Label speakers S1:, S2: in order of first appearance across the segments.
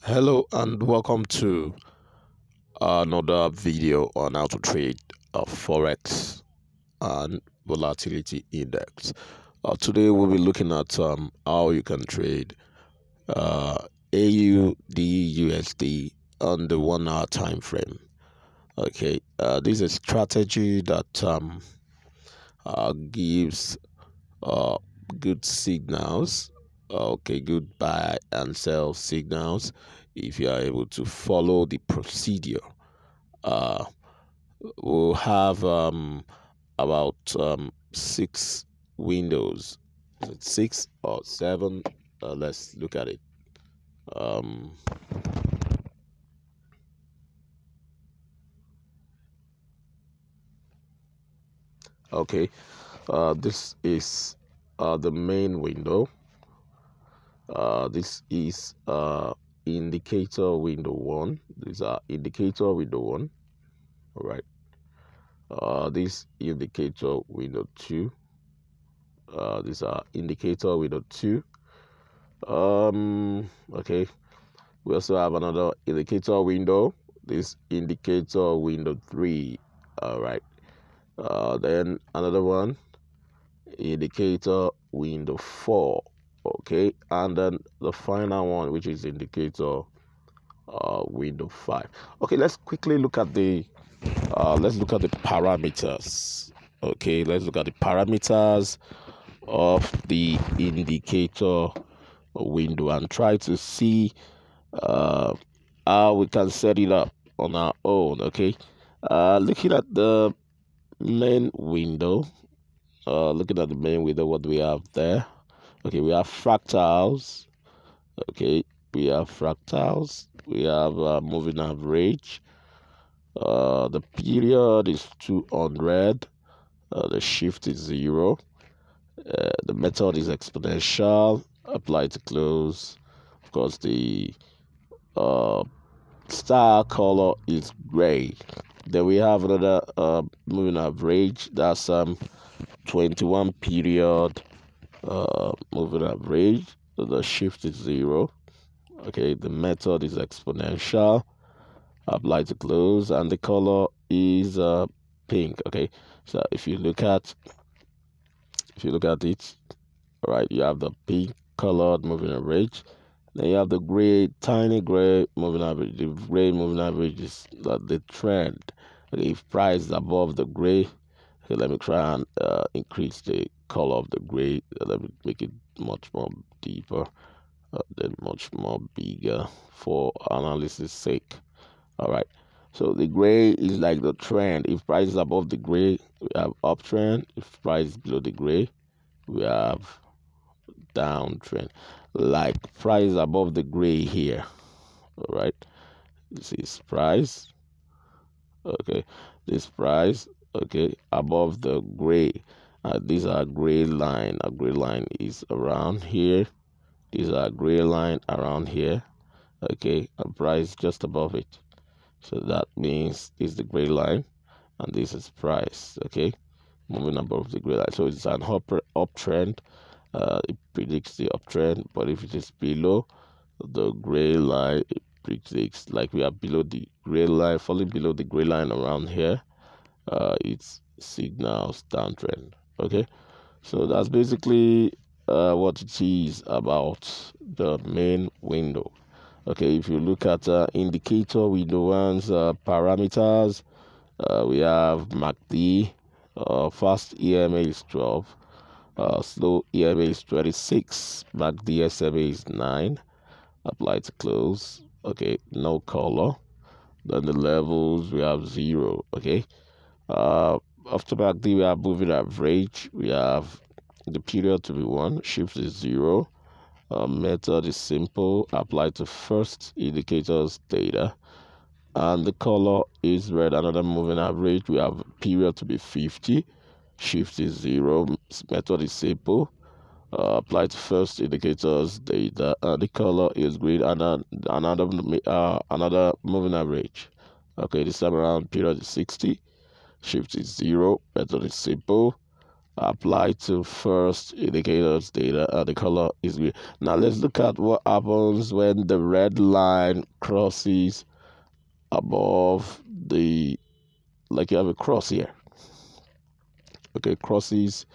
S1: Hello and welcome to another video on how to trade Forex and volatility index. Today we'll be looking at how you can trade AUD on the 1 hour time frame. Okay, this is a strategy that gives uh, good signals, okay, good buy and sell signals if you are able to follow the procedure. uh we'll have about 6 windows. Is it 6 or 7? Let's look at it. um okay, this is the main window. This is indicator window 1. These are indicator window 1. All right. This indicator window 2. These are indicator window 2. Okay, we also have another indicator window. This indicator window 3. All right. Then another one, indicator window 4. Okay, and then the final one, which is indicator window 5. Okay, let's quickly look at the parameters. Okay, let's look at the parameters of the indicator window and try to see how we can set it up on our own. Okay, looking at the main window, what do we have there? Okay, we have fractals. Okay, we have fractals. We have moving average. The period is 200. The shift is 0. The method is exponential. Apply to close. Of course, the uh, star color is gray. Then we have another moving average. That's 21 period moving average. So the shift is 0. Okay, the method is exponential. Apply to close, and the color is pink. Okay, so if you look at it, all right, you have the pink colored moving average. Then you have the gray, tiny gray moving average. The gray moving average is the trend. Okay, if price is above the gray, okay, let me try and increase the color of the gray. Let me make it much more deeper, then much more bigger for analysis sake. All right. So the gray is like the trend. If price is above the gray, we have uptrend. If price is below the gray, we have downtrend. Like price above the gray here. All right. This is price. Okay. This price. Okay. Above the gray. These are gray line. A gray line is around here. These are gray line around here. Okay. And price just above it. So that means this is the gray line and this is price. Okay, moving above the gray line. So it's an uptrend. It predicts the uptrend, but if it is below the gray line, it predicts, like we are below the gray line, falling below the gray line around here, it signals downtrend. Okay, so that's basically what it is about the main window. Okay, if you look at indicator window one's parameters, we have MACD. Fast EMA is 12. Slow EMA is 26. MACD SMA is 9. Apply to close. Okay, no color. Then the levels, we have 0. Okay. After MACD, we have moving average. We have the period to be 1. Shift is 0. Method is simple. Apply to first indicator's data, and the color is red. Another moving average, we have period to be 50. Shift is 0. Method is simple. Apply to first indicator's data, and the color is green. And another moving average. Okay, this time around period is 60. Shift is 0. Method is simple. apply to first indicators data, and the color is green. Now let's look at what happens when the red line crosses above the, like you have a cross here. Okay, crosses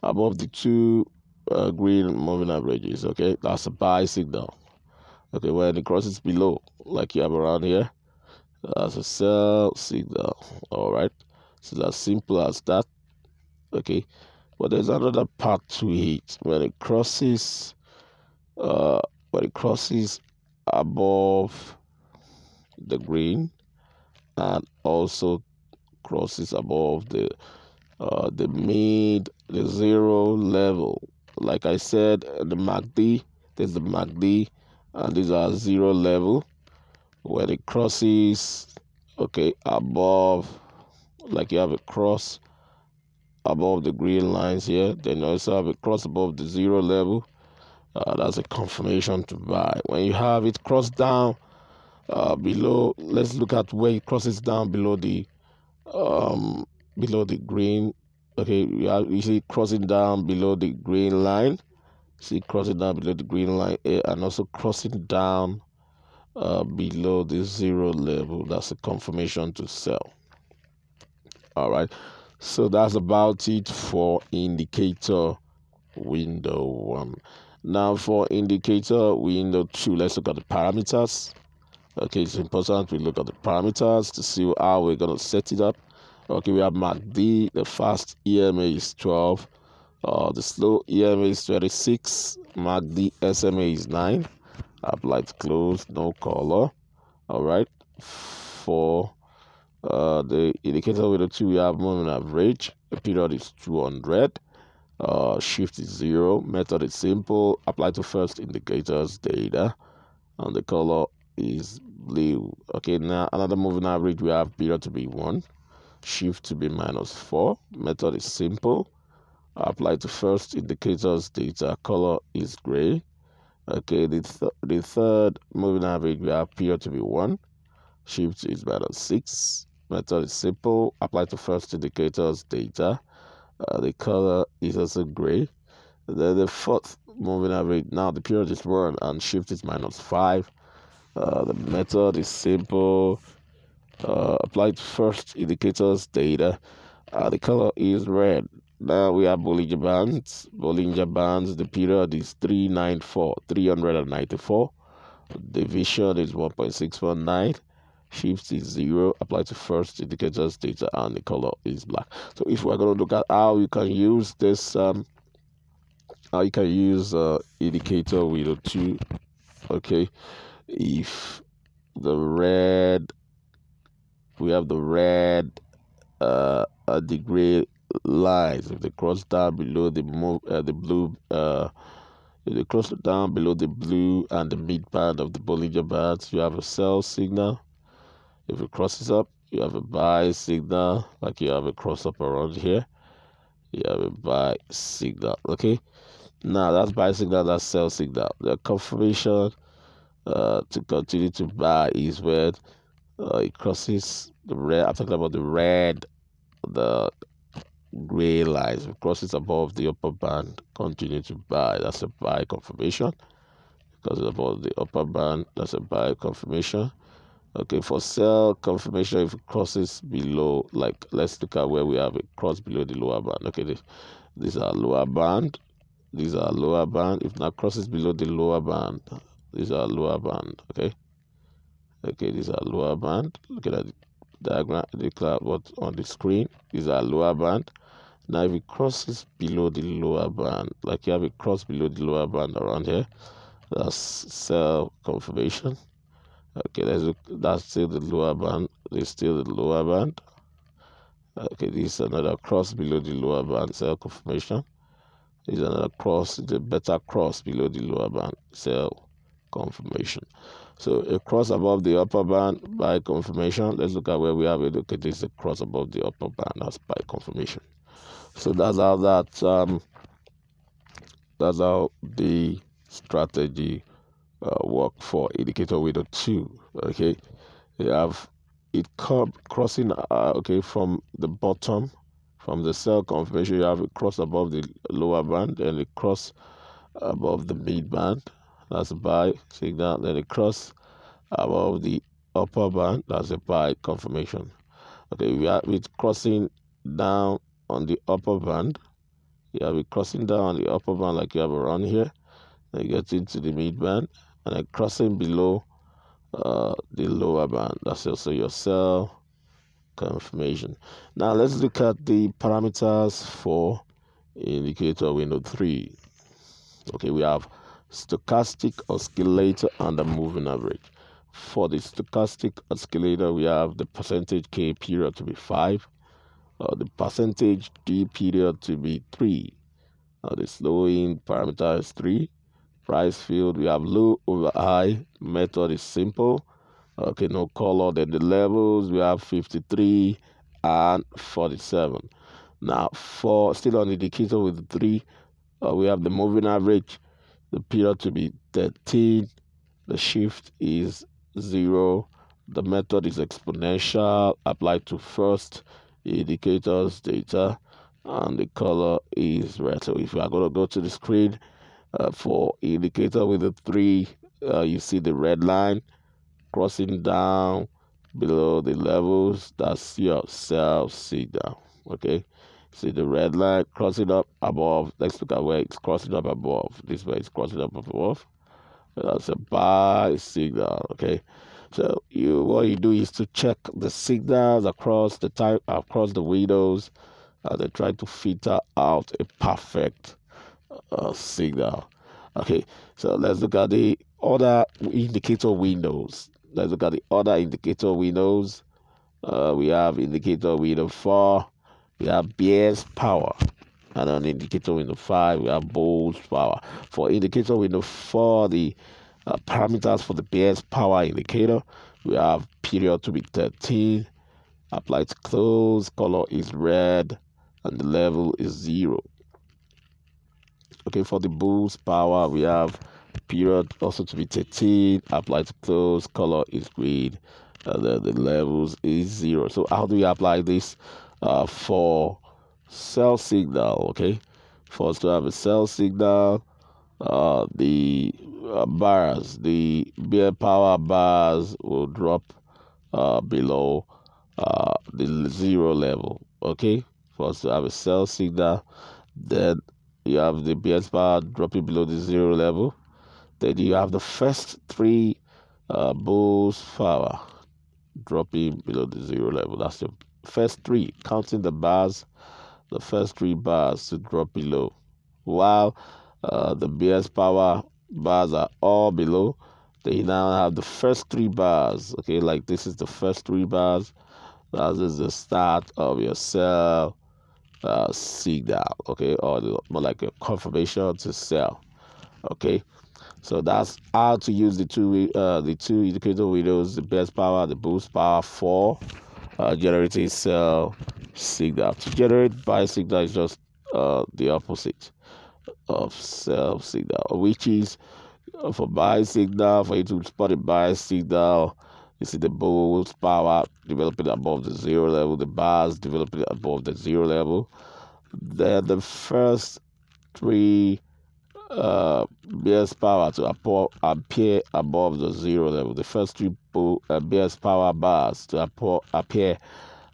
S1: above the two green moving averages. Okay, that's a buy signal. Okay, when it crosses below, like you have around here, that's a sell signal. All right, so that's simple as that. Okay, but there's another part to it. Uh, when it crosses above the green and also crosses above the zero level. Like I said, the MACD, there's the MACD, and these are zero level. When it crosses, okay, above, like you have a cross above the green lines here, then you also have a cross above the zero level. That's a confirmation to buy. When you have it cross down below, let's look at where it crosses down um, below the green. Okay, you see crossing down below the green line. See crossing down below the green line here, and also crossing down below the zero level. That's a confirmation to sell. All right, so that's about it for indicator window 1. Now for indicator window 2, let's look at the parameters. Okay, it's important we look at the parameters to see how we're going to set it up. Okay, we have MACD, the fast EMA is 12, the slow EMA is 26, MACD SMA is 9, apply to close, no color. All right, for the indicator window 2, we have moving average, the period is 200, shift is 0, method is simple, apply to first indicators data, and the color is blue. Okay, now another moving average, we have period to be 1, shift to be -4, method is simple, apply to first indicators data, color is gray. Okay, the third moving average, we have period to be 1, shift is -6, method is simple, apply to first indicators data, the color is also gray. Then the fourth moving average, now the period is 1 and shift is -5. The method is simple. Apply to first indicators data. The color is red. Now we have Bollinger Bands. Bollinger Bands, the period is 394. Division is 1.619. Shift is 0. Apply to first indicators data, and the color is black. So if we're going to look at how you can use this, indicator window 2. Okay, if we have the red the gray lines. If they cross down below the blue, if they cross down below the blue and the midband of the Bollinger Bands, you have a sell signal. If it crosses up, you have a buy signal, like you have a cross up around here. You have a buy signal. Okay, now that's buy signal, that's sell signal. The confirmation to continue to buy is when it crosses the red. I'm talking about the red, the gray lines. If it crosses above the upper band, continue to buy. That's a buy confirmation. Because it's above the upper band, that's a buy confirmation. Okay, for sell confirmation, if it crosses below, like let's look at where we have a cross below the lower band. Okay, these are lower band. These are lower band. If now crosses below the lower band, these are lower band. Okay. Okay, these are lower band. Look at the diagram, the cloud what on the screen. These are lower band. Now if it crosses below the lower band, like you have a cross below the lower band around here, that's sell confirmation. Okay, let's look, that's still the lower band. There's still the lower band. Okay, this is another cross below the lower band, sell confirmation. This is another cross, the better cross below the lower band, sell confirmation. So a cross above the upper band, by confirmation. Let's look at where we have it. Okay, this is a cross above the upper band, that's by confirmation. So that's how that's how the strategy work for indicator window 2. Okay, you have it crossing okay from the bottom From the sell confirmation, you have a cross above the lower band, then a cross above the mid band, that's a buy signal, then a cross above the upper band, that's a buy confirmation. Okay, we are with crossing down on the upper band. You have it crossing down on the upper band like you have around here. Then you get into the mid band, and then crossing below the lower band. That's also your sell confirmation. Now let's look at the parameters for indicator window 3. Okay, we have stochastic oscillator and the moving average. For the stochastic oscillator, we have the percentage K period to be 5, the percentage D period to be 3. The slowing parameter is 3. Price field, we have low over high. Method is simple. Okay, no color. Then the levels, we have 53 and 47. Now, for still on indicator with 3, we have the moving average, the period to be 13. The shift is 0. The method is exponential, applied to first indicators data, and the color is red. So if you are going to go to the screen for indicator with the 3, you see the red line crossing down below the levels. That's your sell signal. Okay, see the red line crossing up above. Let's look at where it's crossing up above. This way it's crossing up above. That's a buy signal. Okay, so what you do is to check the signals across the time, across the windows, and then try to filter out a perfect signal. Okay, so let's look at the other indicator windows. Let's look at the other indicator windows. We have indicator window 4. We have bears power. And on indicator window 5, we have bulls power. For indicator window 4, the parameters for the bears power indicator, we have period to be 13. Apply to close. Color is red. And the level is 0. Okay, for the bulls power, we have period also to be 13. Apply to close. Color is green. And then the levels is 0. So how do we apply this for sell signal? Okay, for us to have a sell signal, the bars, the bear power bars will drop below the 0 level. Okay, for us to have a sell signal, then you have the BS bar dropping below the 0 level. Then you have the first 3 bulls power dropping below the 0 level. That's the first 3, counting the bars, the first 3 bars to drop below. While the BS power bars are all below, they now have the first 3 bars. Okay, like this is the first 3 bars. That is the start of your sell signal, okay, or more like a confirmation to sell. Okay, so that's how to use the two indicator windows, the best power, the boost power for generating sell signal. To generate buy signal is just the opposite of sell signal, which is for buy signal. For you to spot a buy signal, you see the bulls power developing above the 0 level, the bars developing above the 0 level. Then the first 3 bears power to appear above the 0 level. The first 3 bears power bars to appear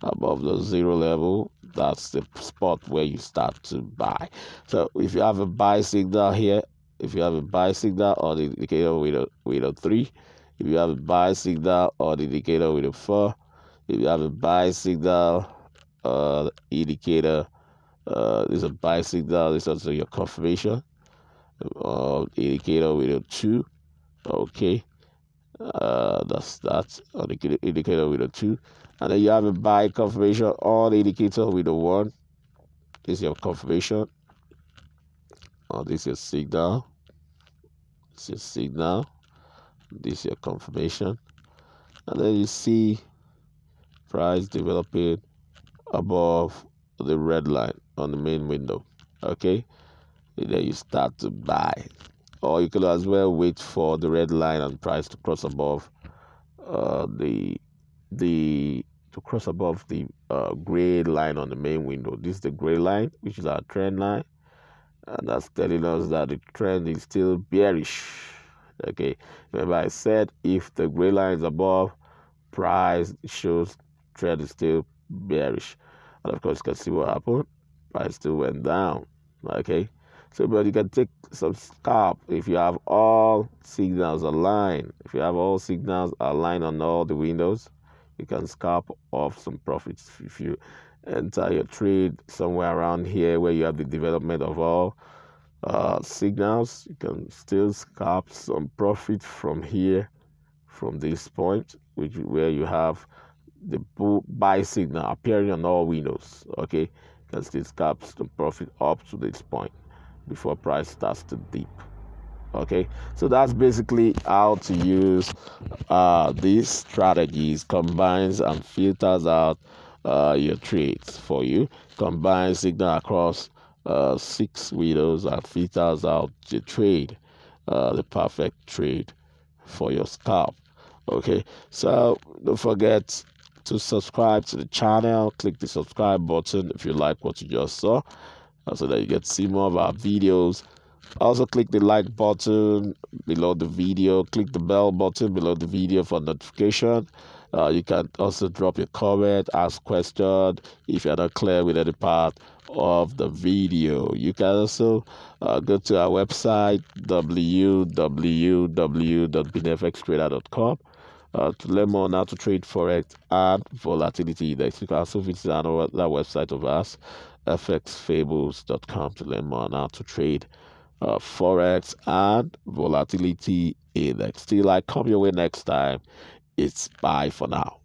S1: above the 0 level. That's the spot where you start to buy. So if you have a buy signal here, if you have a buy signal on the indicator with a 3, if you have a buy signal on the indicator with a 4, if you have a buy signal indicator, this is a buy signal, this is also your confirmation indicator with a 2. Okay, that's that on the indicator with a 2. And then you have a buy confirmation on the indicator with a 1. This is your confirmation. This is your signal. This is your signal. This is your confirmation. And then you see price developing above the red line on the main window. Okay, and then you start to buy, or you can as well wait for the red line and price to cross above the to cross above the gray line on the main window. This is the gray line, which is our trend line, and that's telling us that the trend is still bearish. Okay, remember I said if the gray line is above, price shows trend is still bearish, and of course you can see what happened. Price still went down. Okay, so but you can take some scalp if you have all signals aligned. If you have all signals aligned on all the windows, you can scalp off some profits. If you enter your trade somewhere around here where you have the development of all signals, you can still scalp some profit from here, from this point, which where you have the buy signal appearing on all windows. Okay, you can still scalp some profit up to this point before price starts to dip. Okay, so that's basically how to use these strategies, combines and filters out your trades for you. Combine signal across 6 windows and filters out the trade, the perfect trade for your scalp. Okay, so don't forget to subscribe to the channel. Click the subscribe button if you like what you just saw, so that you get to see more of our videos. Also, click the like button below the video. Click the bell button below the video for notification. You can also drop your comment, ask question if you're not clear with any part of the video. You can also go to our website www.binfxtrader.com to learn more on how to trade Forex and volatility index. You can also visit our website of ours, fxfables.com, to learn more on how to trade Forex and volatility index. Till I come your way next time, it's bye for now.